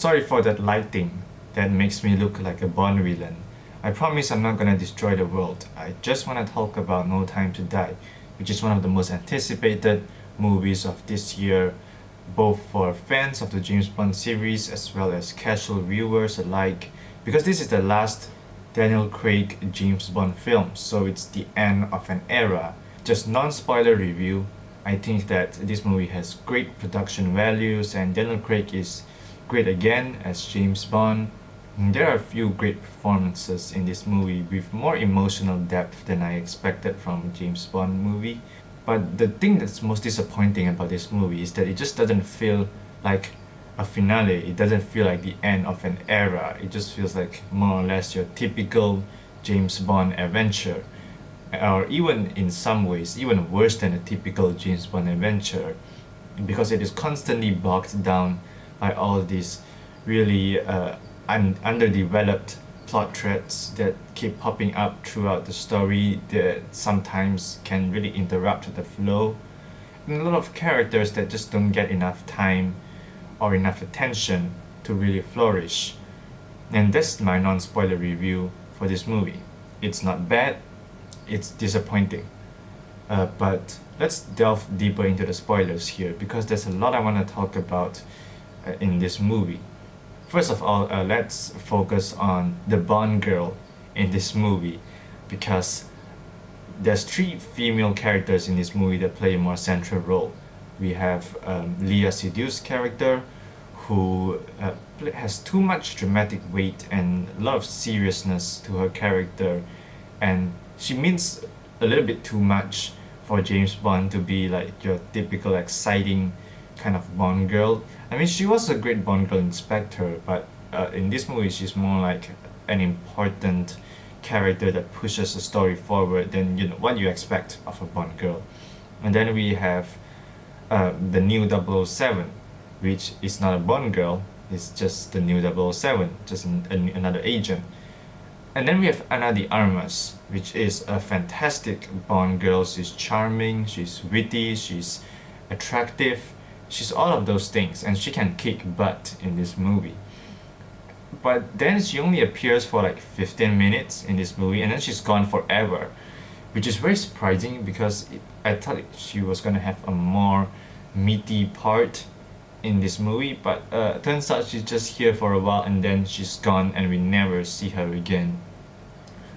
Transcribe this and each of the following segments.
Sorry for that lighting that makes me look like a Bond villain. I promise I'm not gonna destroy the world. I just wanna talk about No Time to Die, which is one of the most anticipated movies of this year, both for fans of the James Bond series as well as casual viewers alike, because this is the last Daniel Craig James Bond film, so it's the end of an era. Just non-spoiler review, I think that this movie has great production values and Daniel Craig is great again as James Bond. There are a few great performances in this movie with more emotional depth than I expected from a James Bond movie. But the thing that's most disappointing about this movie is that it just doesn't feel like a finale. It doesn't feel like the end of an era. It just feels like more or less your typical James Bond adventure. Or even in some ways, even worse than a typical James Bond adventure, because it is constantly bogged down by all these really underdeveloped plot threads that keep popping up throughout the story that sometimes can really interrupt the flow, and a lot of characters that just don't get enough time or enough attention to really flourish. And that's my non-spoiler review for this movie. It's not bad, it's disappointing. But let's delve deeper into the spoilers here because there's a lot I want to talk about in this movie. First of all, let's focus on the Bond girl in this movie because there's three female characters in this movie that play a more central role. We have Léa Seydoux' character who has too much dramatic weight and a lot of seriousness to her character, and she means a little bit too much for James Bond to be like your typical exciting kind of Bond girl. I mean, she was a great Bond girl in Spectre, but in this movie, she's more like an important character that pushes the story forward than what you expect of a Bond girl. And then we have the new 007, which is not a Bond girl, it's just the new 007, just another agent. And then we have Ana de Armas, which is a fantastic Bond girl. She's charming, she's witty, she's attractive, she's all of those things, and she can kick butt in this movie. But then she only appears for like 15 minutes in this movie, and then she's gone forever, which is very surprising because I thought she was gonna have a more meaty part in this movie, but turns out she's just here for a while and then she's gone and we never see her again.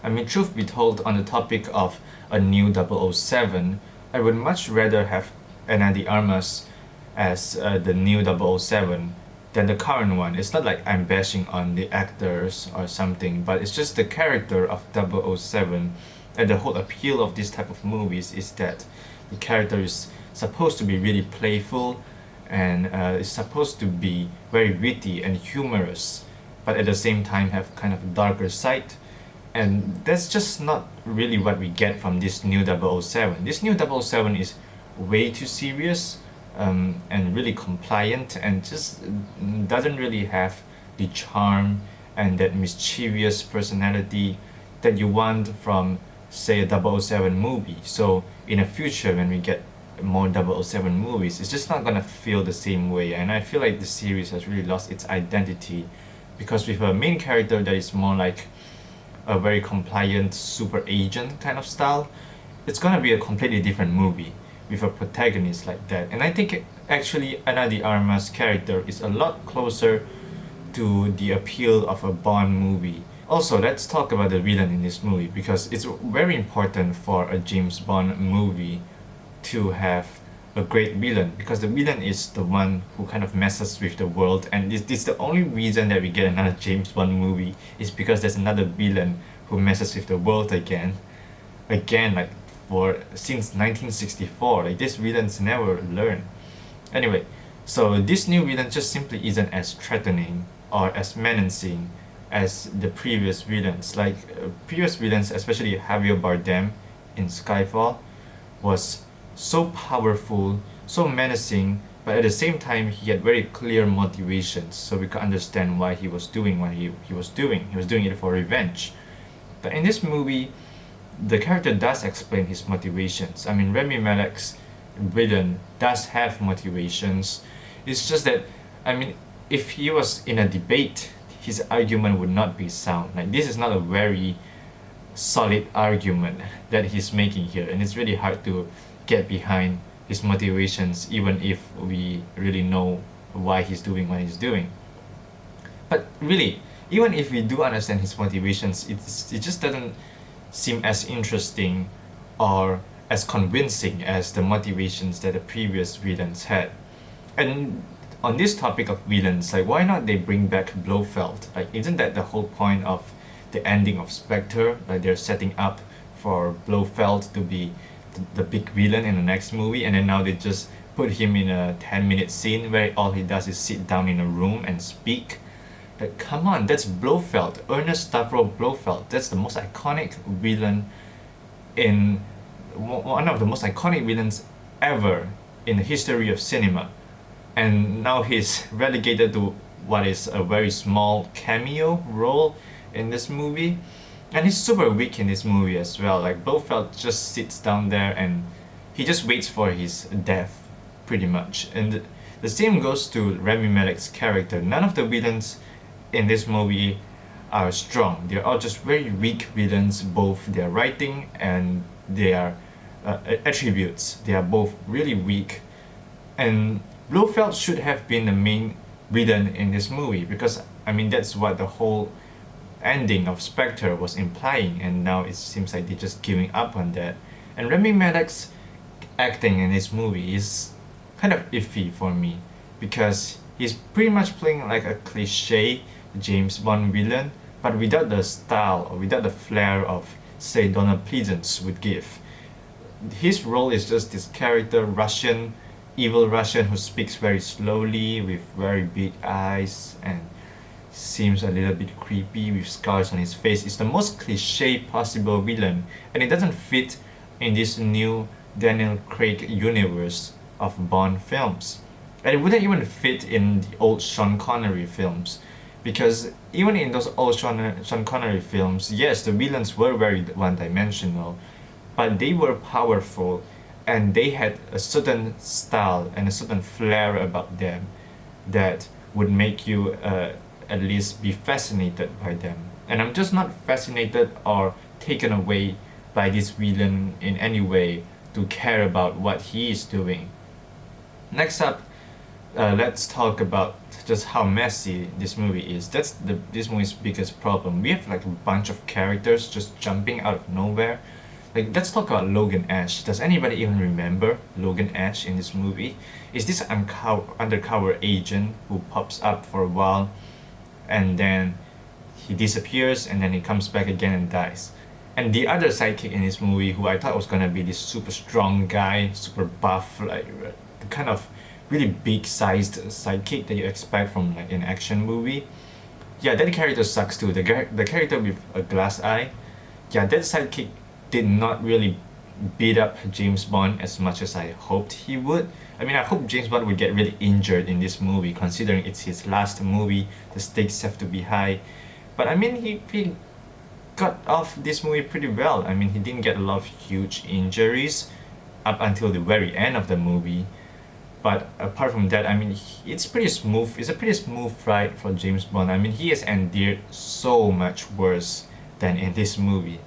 I mean, truth be told, on the topic of a new 007, I would much rather have Ana de Armas as the new 007 than the current one. It's not like I'm bashing on the actors or something, but it's just the character of 007, and the whole appeal of this type of movies is that the character is supposed to be really playful and is supposed to be very witty and humorous, but at the same time have kind of a darker side. And that's just not really what we get from this new 007. This new 007 is way too serious and really compliant and just doesn't really have the charm and that mischievous personality that you want from, say, a 007 movie. So in the future, when we get more 007 movies, it's just not gonna feel the same way. And I feel like the series has really lost its identity because with a main character that is more like a very compliant super agent kind of style, it's gonna be a completely different movie with a protagonist like that. And I think actually Ana de Armas' character is a lot closer to the appeal of a Bond movie. Also, let's talk about the villain in this movie because it's very important for a James Bond movie to have a great villain, because the villain is the one who kind of messes with the world, and this is the only reason that we get another James Bond movie is because there's another villain who messes with the world again like for since 1964. Like, these villains never learn. Anyway, so this new villain just simply isn't as threatening or as menacing as the previous villains. Like previous villains, especially Javier Bardem in Skyfall, was so powerful, so menacing, but at the same time he had very clear motivations, so we could understand why he was doing what he was doing. He was doing it for revenge. But in this movie, the character does explain his motivations. I mean, Rami Malek's villain does have motivations. It's just that, I mean, if he was in a debate, his argument would not be sound. Like, this is not a very solid argument that he's making here, and it's really hard to get behind his motivations, even if we really know why he's doing what he's doing. But really, even if we do understand his motivations, it just doesn't seem as interesting or as convincing as the motivations that the previous villains had. And on this topic of villains, like, why not they bring back Blofeld? Like, isn't that the whole point of the ending of Spectre? Like, they're setting up for Blofeld to be the big villain in the next movie, and then now they just put him in a 10-minute scene where all he does is sit down in a room and speak. Like, come on, that's Blofeld, Ernest Stavro Blofeld. That's the most iconic villain in one of the most iconic villains ever in the history of cinema. And now he's relegated to what is a very small cameo role in this movie. And he's super weak in this movie as well. Like, Blofeld just sits down there and he just waits for his death, pretty much. And the same goes to Rami Malek's character. None of the villains in this movie are strong. They're all just very weak villains, both their writing and their attributes. They are both really weak. And Blofeld should have been the main villain in this movie, because I mean that's what the whole ending of Spectre was implying, and now it seems like they're just giving up on that. And Rami Malek's acting in this movie is kind of iffy for me, because he's pretty much playing like a cliche James Bond villain, but without the style or without the flair of, say, Donald Pleasence would give. His role is just this character, evil Russian who speaks very slowly with very big eyes and seems a little bit creepy with scars on his face. It's the most cliche possible villain, and it doesn't fit in this new Daniel Craig universe of Bond films. And it wouldn't even fit in the old Sean Connery films, because even in those old Sean Connery films, yes, the villains were very one-dimensional, but they were powerful and they had a certain style and a certain flair about them that would make you at least be fascinated by them. And I'm just not fascinated or taken away by this villain in any way to care about what he is doing. Next up, let's talk about just how messy this movie is. That's this movie's biggest problem. We have like a bunch of characters just jumping out of nowhere. Like, let's talk about Logan Ash. Does anybody even remember Logan Ash in this movie? Is this undercover agent who pops up for a while and then he disappears and then he comes back again and dies? And the other sidekick in this movie, who I thought was gonna be this super strong guy, super buff, like the kind of really big sized sidekick that you expect from like an action movie. Yeah, that character sucks too. The character with a glass eye. Yeah, that sidekick did not really beat up James Bond as much as I hoped he would. I mean, I hope James Bond would get really injured in this movie, considering it's his last movie, the stakes have to be high. But I mean, he got off this movie pretty well. I mean, he didn't get a lot of huge injuries up until the very end of the movie. But apart from that, I mean, it's pretty smooth. It's a pretty smooth ride for James Bond. I mean, he has endured so much worse than in this movie.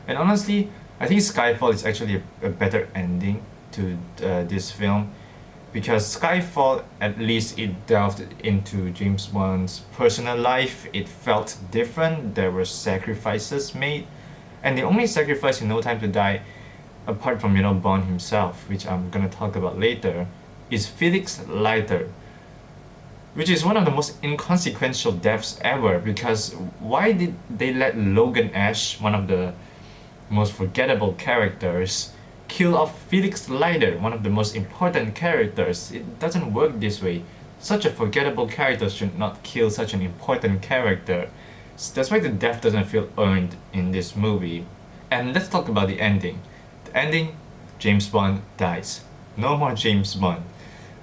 And honestly, I think Skyfall is actually a better ending to this film, because Skyfall, at least it delved into James Bond's personal life. It felt different. There were sacrifices made, and the only sacrifice in No Time to Die, apart from Bond himself, which I'm gonna talk about later, is Felix Leiter, which is one of the most inconsequential deaths ever. Because why did they let Logan Ash, one of the most forgettable characters, kill off Felix Leiter, one of the most important characters? It doesn't work this way. Such a forgettable character should not kill such an important character. So that's why the death doesn't feel earned in this movie. And let's talk about the ending. The ending, James Bond dies. No more James Bond.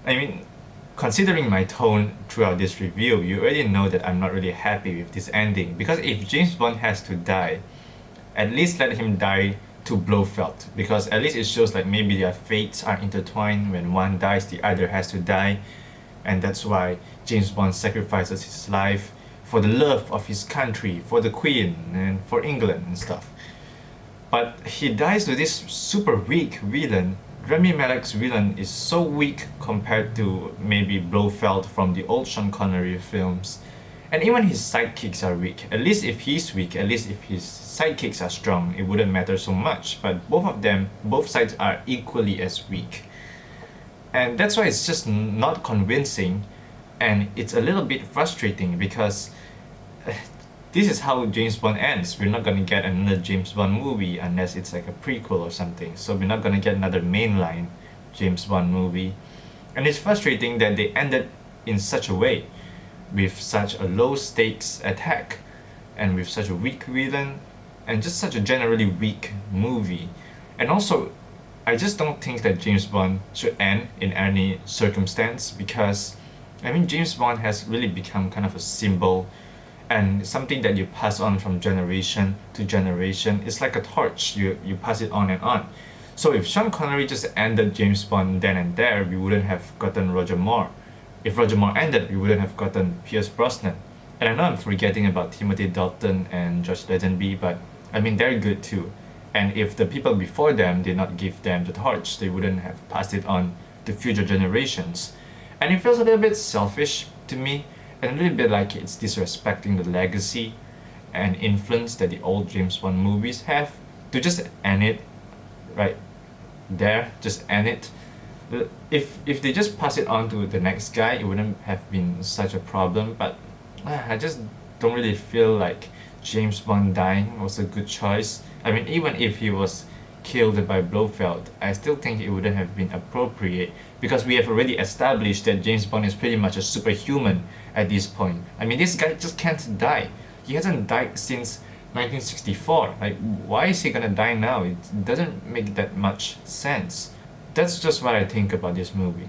I mean, considering my tone throughout this review, you already know that I'm not really happy with this ending, because if James Bond has to die, at least let him die to Blofeld, because at least it shows like maybe their fates are intertwined. When one dies, the other has to die. and that's why James Bond sacrifices his life for the love of his country, for the Queen, and for England and stuff. But he dies to this super weak villain. Rami Malek's villain is so weak compared to maybe Blofeld from the old Sean Connery films. And even his sidekicks are weak. At least if he's weak, at least if his sidekicks are strong, it wouldn't matter so much. But both of them, both sides are equally as weak. And that's why it's just not convincing, and it's a little bit frustrating because this is how James Bond ends. We're not gonna get another James Bond movie unless it's like a prequel or something. So we're not gonna get another mainline James Bond movie. And it's frustrating that they ended in such a way, with such a low stakes attack, and with such a weak villain, and just such a generally weak movie. And also, I just don't think that James Bond should end in any circumstance, because I mean James Bond has really become kind of a symbol and something that you pass on from generation to generation. It's like a torch, you pass it on and on. So if Sean Connery just ended James Bond then and there, we wouldn't have gotten Roger Moore. If Roger Moore ended, we wouldn't have gotten Pierce Brosnan. And I know I'm forgetting about Timothy Dalton and George Lazenby, but I mean they're good too. And if the people before them did not give them the torch, they wouldn't have passed it on to future generations. And it feels a little bit selfish to me, and a little bit like it's disrespecting the legacy and influence that the old James Bond movies have, to just end it right there, just end it. If they just pass it on to the next guy, it wouldn't have been such a problem. But I just don't really feel like James Bond dying was a good choice. I mean, even if he was killed by Blofeld, I still think it wouldn't have been appropriate, because we have already established that James Bond is pretty much a superhuman at this point. I mean, this guy just can't die. He hasn't died since 1964. Like, why is he gonna die now? It doesn't make that much sense. That's just what I think about this movie.